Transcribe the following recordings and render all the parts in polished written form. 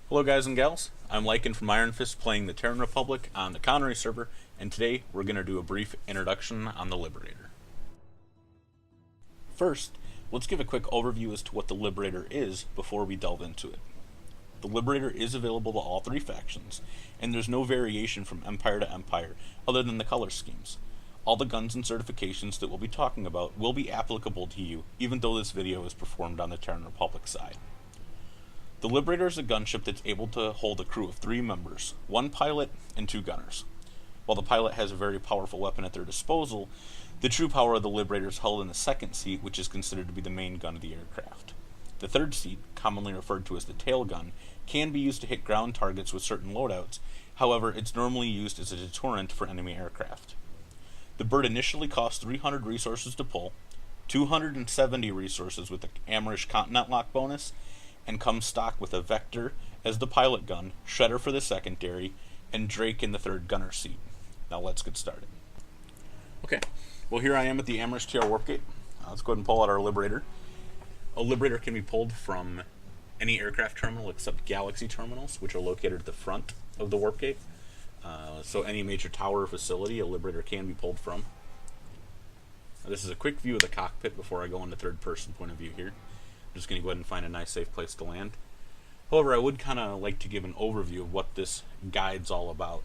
Hello guys and gals, I'm Lycan from Iron Fist playing the Terran Republic on the Connery server, and today we're going to do a brief introduction on the Liberator. First, let's give a quick overview as to what the Liberator is before we delve into it. The Liberator is available to all three factions, and there's no variation from empire to empire other than the color schemes. All the guns and certifications that we'll be talking about will be applicable to you, even though this video is performed on the Terran Republic side. The Liberator is a gunship that's able to hold a crew of 3 members, 1 pilot and 2 gunners. While the pilot has a very powerful weapon at their disposal, the true power of the Liberator is held in the second seat, which is considered to be the main gun of the aircraft. The third seat, commonly referred to as the tail gun, can be used to hit ground targets with certain loadouts. However, it's normally used as a deterrent for enemy aircraft. The bird initially costs 300 resources to pull, 270 resources with the Amerish Continent Lock bonus, and comes stock with a Vector as the pilot gun, Shredder for the secondary, and Drake in the third gunner seat. Now let's get started. Okay, well here I am at the Amerish TR Warp Gate. Let's go ahead and pull out our Liberator. A Liberator can be pulled from any aircraft terminal except Galaxy terminals, which are located at the front of the Warp Gate. So any major tower or facility a Liberator can be pulled from. Now, this is a quick view of the cockpit before I go into third person point of view here. I'm just going to go ahead and find a nice safe place to land. However, I would kind of like to give an overview of what this guide's all about.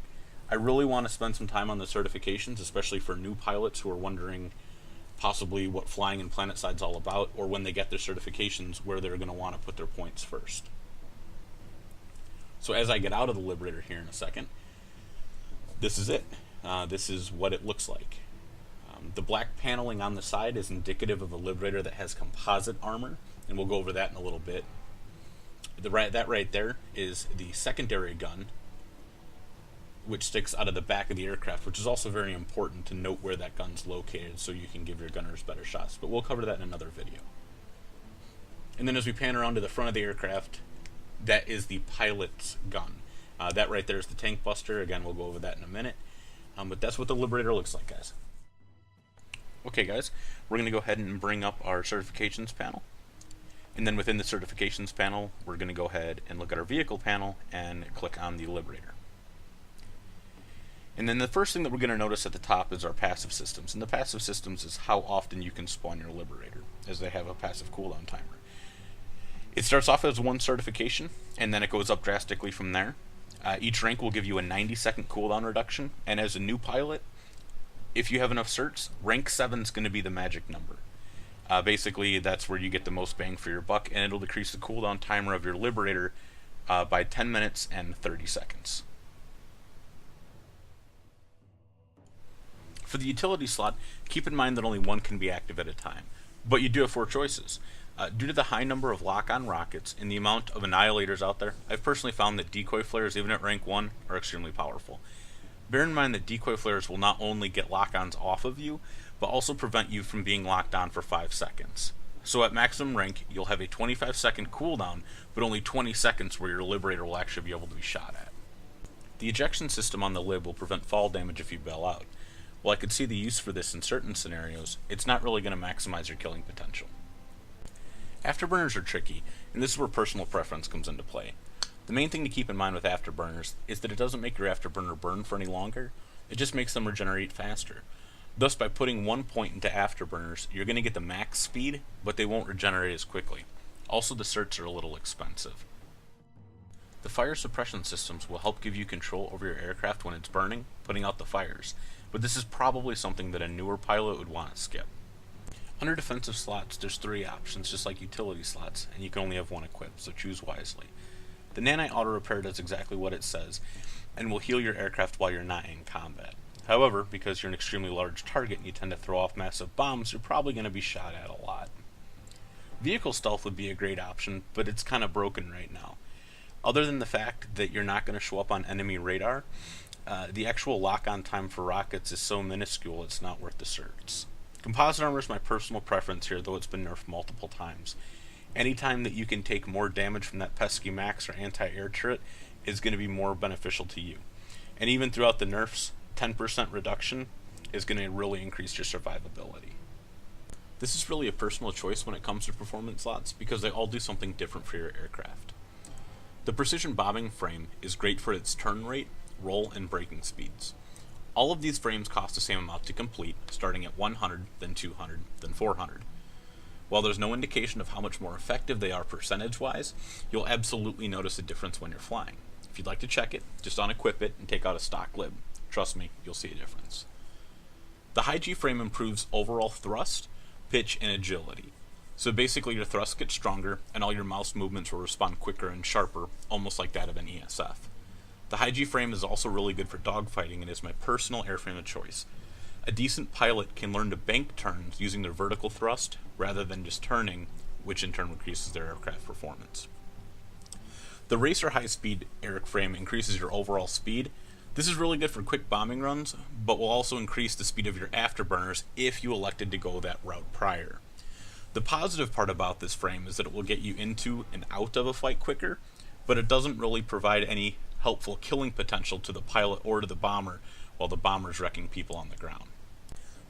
I really want to spend some time on the certifications, especially for new pilots who are wondering possibly what flying in PlanetSide's all about, or when they get their certifications, where they're going to want to put their points first. So as I get out of the Liberator here in a second, this is it. This is what it looks like. The black paneling on the side is indicative of a Liberator that has composite armor, and we'll go over that in a little bit. That right there is the secondary gun, which sticks out of the back of the aircraft, which is also very important to note where that gun's located so you can give your gunners better shots, but we'll cover that in another video. And then as we pan around to the front of the aircraft, that is the pilot's gun. That right there is the tank buster. Again, we'll go over that in a minute, but that's what the Liberator looks like, guys. Okay guys, we're going to go ahead and bring up our certifications panel. And then within the certifications panel, we're going to go ahead and look at our vehicle panel and click on the Liberator. And then the first thing that we're going to notice at the top is our passive systems. And the passive systems is how often you can spawn your Liberator, as they have a passive cooldown timer. It starts off as 1 certification, and then it goes up drastically from there. Each rank will give you a 90-second cooldown reduction, and as a new pilot, if you have enough certs, rank 7 is going to be the magic number. Basically, that's where you get the most bang for your buck, and it'll decrease the cooldown timer of your Liberator by 10 minutes and 30 seconds. For the utility slot, keep in mind that only 1 can be active at a time, but you do have 4 choices. Due to the high number of lock-on rockets and the amount of annihilators out there, I've personally found that decoy flares, even at rank 1, are extremely powerful. Bear in mind that decoy flares will not only get lock-ons off of you, but also prevent you from being locked on for 5 seconds. So at maximum rank, you'll have a 25-second cooldown, but only 20 seconds where your Liberator will actually be able to be shot at. The ejection system on the Lib will prevent fall damage if you bail out. While I could see the use for this in certain scenarios, it's not really going to maximize your killing potential. Afterburners are tricky, and this is where personal preference comes into play. The main thing to keep in mind with afterburners is that it doesn't make your afterburner burn for any longer, it just makes them regenerate faster. Thus, by putting 1 point into afterburners, you're going to get the max speed, but they won't regenerate as quickly. Also, the certs are a little expensive. The fire suppression systems will help give you control over your aircraft when it's burning, putting out the fires, but this is probably something that a newer pilot would want to skip. Under defensive slots, there's 3 options, just like utility slots, and you can only have 1 equipped, so choose wisely. The Nanite Auto Repair does exactly what it says, and will heal your aircraft while you're not in combat. However, because you're an extremely large target and you tend to throw off massive bombs, you're probably going to be shot at a lot. Vehicle stealth would be a great option, but it's kind of broken right now. Other than the fact that you're not going to show up on enemy radar, the actual lock-on time for rockets is so minuscule it's not worth the certs. Composite armor is my personal preference here, though it's been nerfed multiple times. Anytime that you can take more damage from that pesky max or anti-air turret is going to be more beneficial to you. And even throughout the nerfs, 10% reduction is going to really increase your survivability. This is really a personal choice when it comes to performance slots because they all do something different for your aircraft. The precision bombing frame is great for its turn rate, roll, and braking speeds. All of these frames cost the same amount to complete, starting at 100, then 200, then 400. While there's no indication of how much more effective they are percentage-wise, you'll absolutely notice a difference when you're flying. If you'd like to check it, just unequip it and take out a stock lib. Trust me, you'll see a difference. The high G frame improves overall thrust, pitch, and agility. So basically your thrust gets stronger, and all your mouse movements will respond quicker and sharper, almost like that of an ESF. The high G frame is also really good for dogfighting and is my personal airframe of choice. A decent pilot can learn to bank turns using their vertical thrust rather than just turning, which in turn increases their aircraft performance. The racer high-speed airframe increases your overall speed. This is really good for quick bombing runs, but will also increase the speed of your afterburners if you elected to go that route prior. The positive part about this frame is that it will get you into and out of a fight quicker, but it doesn't really provide any helpful killing potential to the pilot or to the bomber while the bomber's wrecking people on the ground.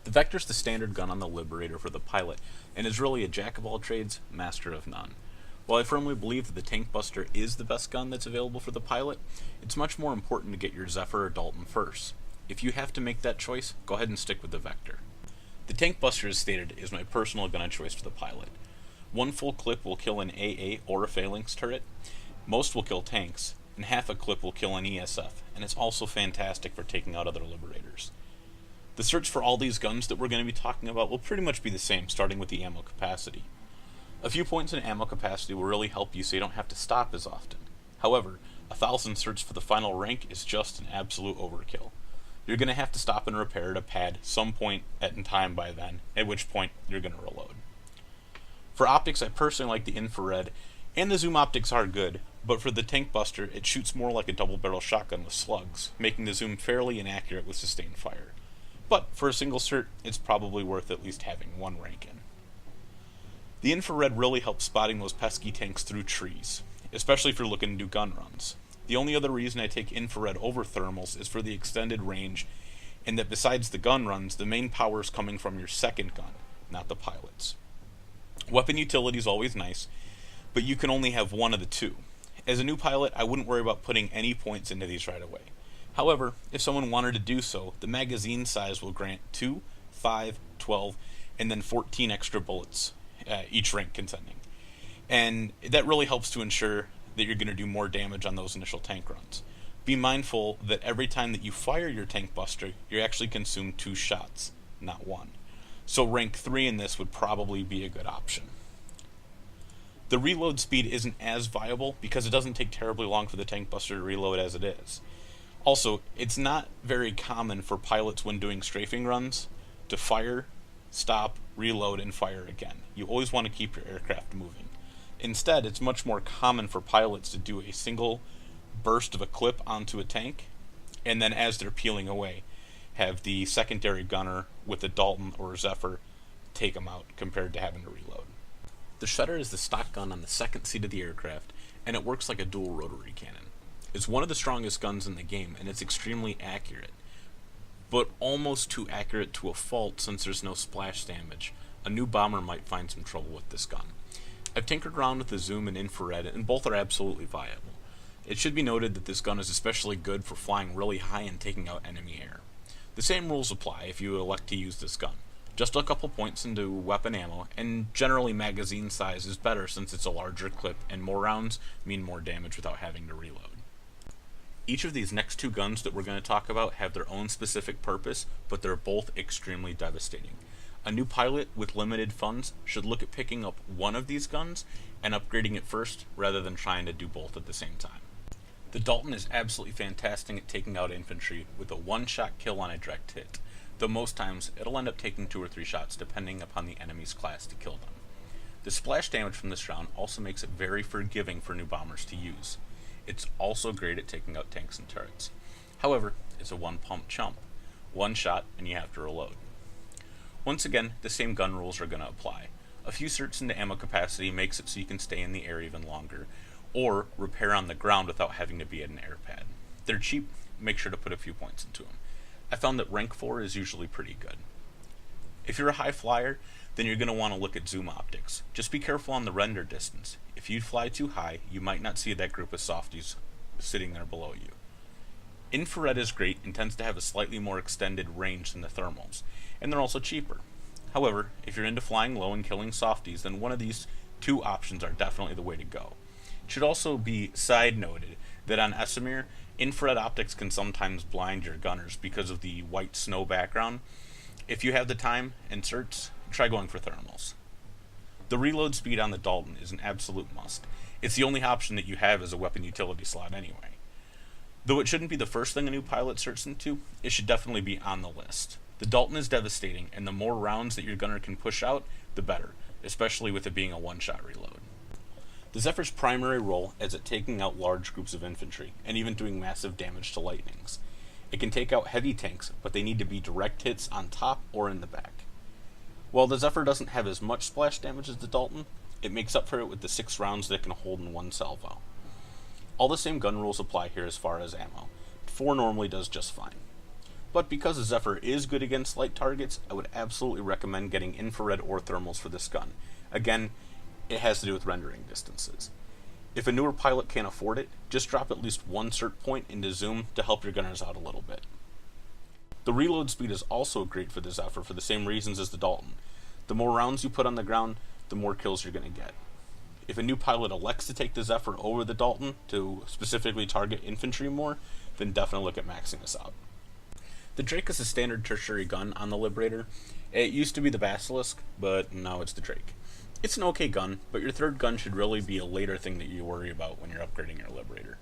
The Vector's the standard gun on the Liberator for the pilot, and is really a jack of all trades, master of none. While I firmly believe that the Tank Buster is the best gun that's available for the pilot, it's much more important to get your Zephyr or Dalton first. If you have to make that choice, go ahead and stick with the Vector. The Tank Buster, as stated, is my personal gun of choice for the pilot. One full clip will kill an AA or a Phalanx turret, most will kill tanks, and half a clip will kill an ESF, and it's also fantastic for taking out other Liberators. The search for all these guns that we're going to be talking about will pretty much be the same, starting with the ammo capacity. A few points in ammo capacity will really help you so you don't have to stop as often. However, 1,000 search for the final rank is just an absolute overkill. You're going to have to stop and repair at a pad some point in time by then, at which point you're going to reload. For optics, I personally like the infrared, and the zoom optics are good, but for the Tank Buster, it shoots more like a double-barrel shotgun with slugs, making the zoom fairly inaccurate with sustained fire. But for a single cert, it's probably worth at least having one rank in. The infrared really helps spotting those pesky tanks through trees, especially if you're looking to do gun runs. The only other reason I take infrared over thermals is for the extended range, and that besides the gun runs, the main power is coming from your second gun, not the pilot's. Weapon utility is always nice, but you can only have one of the two. As a new pilot, I wouldn't worry about putting any points into these right away. However, if someone wanted to do so, the magazine size will grant 2, 5, 12, and then 14 extra bullets, each rank contending. And that really helps to ensure that you're going to do more damage on those initial tank runs. Be mindful that every time that you fire your Tank Buster, you actually consume 2 shots, not 1. So rank 3 in this would probably be a good option. The reload speed isn't as viable because it doesn't take terribly long for the Tank Buster to reload as it is. Also, it's not very common for pilots when doing strafing runs to fire, stop, reload, and fire again. You always want to keep your aircraft moving. Instead, it's much more common for pilots to do a single burst of a clip onto a tank, and then as they're peeling away, have the secondary gunner with a Dalton or a Zephyr take them out compared to having to reload. The Shredder is the stock gun on the second seat of the aircraft, and it works like a dual rotary cannon. It's one of the strongest guns in the game, and it's extremely accurate, but almost too accurate to a fault since there's no splash damage. A new bomber might find some trouble with this gun. I've tinkered around with the zoom and infrared, and both are absolutely viable. It should be noted that this gun is especially good for flying really high and taking out enemy air. The same rules apply if you elect to use this gun. Just a couple points into weapon ammo, and generally magazine size is better since it's a larger clip, and more rounds mean more damage without having to reload. Each of these next 2 guns that we're going to talk about have their own specific purpose, but they're both extremely devastating. A new pilot with limited funds should look at picking up one of these guns and upgrading it first rather than trying to do both at the same time. The Dalton is absolutely fantastic at taking out infantry with a one-shot kill on a direct hit, though most times it'll end up taking 2 or 3 shots depending upon the enemy's class to kill them. The splash damage from this round also makes it very forgiving for new bombers to use. It's also great at taking out tanks and turrets. However, it's a one-pump chump. One shot and you have to reload. Once again, the same gun rules are going to apply. A few certs into ammo capacity makes it so you can stay in the air even longer, or repair on the ground without having to be at an air pad. They're cheap, make sure to put a few points into them. I found that rank 4 is usually pretty good. If you're a high flyer, then you're going to want to look at zoom optics. Just be careful on the render distance. If you fly too high, you might not see that group of softies sitting there below you. Infrared is great and tends to have a slightly more extended range than the thermals, and they're also cheaper. However, if you're into flying low and killing softies, then one of these two options are definitely the way to go. It should also be side noted that on Esamir, infrared optics can sometimes blind your gunners because of the white snow background. If you have the time and certs, try going for thermals. The reload speed on the Dalton is an absolute must. It's the only option that you have as a weapon utility slot anyway. Though it shouldn't be the first thing a new pilot certs into, it should definitely be on the list. The Dalton is devastating, and the more rounds that your gunner can push out, the better, especially with it being a one-shot reload. The Zephyr's primary role is at taking out large groups of infantry, and even doing massive damage to lightnings. It can take out heavy tanks, but they need to be direct hits on top or in the back. While the Zephyr doesn't have as much splash damage as the Dalton, it makes up for it with the 6 rounds that it can hold in one salvo. All the same gun rules apply here as far as ammo. 4 normally does just fine. But because the Zephyr is good against light targets, I would absolutely recommend getting infrared or thermals for this gun. Again, it has to do with rendering distances. If a newer pilot can't afford it, just drop at least one cert point into zoom to help your gunners out a little bit. The reload speed is also great for the Zephyr for the same reasons as the Dalton. The more rounds you put on the ground, the more kills you're going to get. If a new pilot elects to take the Zephyr over the Dalton to specifically target infantry more, then definitely look at maxing this out. The Drake is a standard tertiary gun on the Liberator. It used to be the Basilisk, but now it's the Drake. It's an okay gun, but your third gun should really be a later thing that you worry about when you're upgrading your Liberator.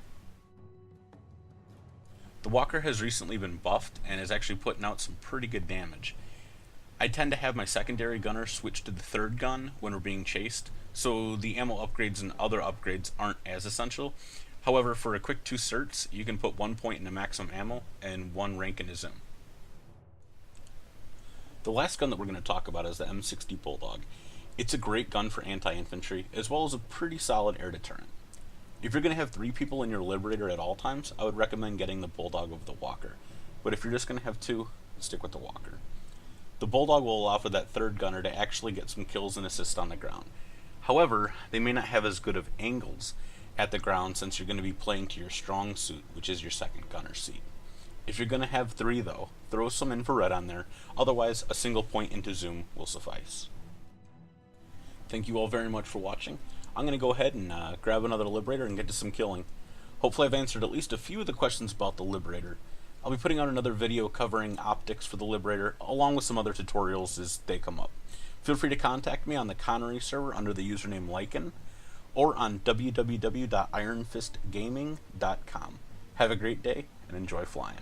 The Walker has recently been buffed and is actually putting out some pretty good damage. I tend to have my secondary gunner switch to the third gun when we're being chased, so the ammo upgrades and other upgrades aren't as essential. However, for a quick 2 certs, you can put 1 point into maximum ammo and 1 rank into zoom. The last gun that we're going to talk about is the M60 Bulldog. It's a great gun for anti-infantry, as well as a pretty solid air deterrent. If you're going to have 3 people in your Liberator at all times, I would recommend getting the Bulldog over the Walker. But if you're just going to have 2, stick with the Walker. The Bulldog will allow for that third gunner to actually get some kills and assists on the ground. However, they may not have as good of angles at the ground since you're going to be playing to your strong suit, which is your second gunner seat. If you're going to have 3 though, throw some infrared on there, otherwise a single point into zoom will suffice. Thank you all very much for watching. I'm going to go ahead and grab another Liberator and get to some killing. Hopefully I've answered at least a few of the questions about the Liberator. I'll be putting out another video covering optics for the Liberator, along with some other tutorials as they come up. Feel free to contact me on the Connery server under the username Lycan, or on www.ironfistgaming.com. Have a great day and enjoy flying.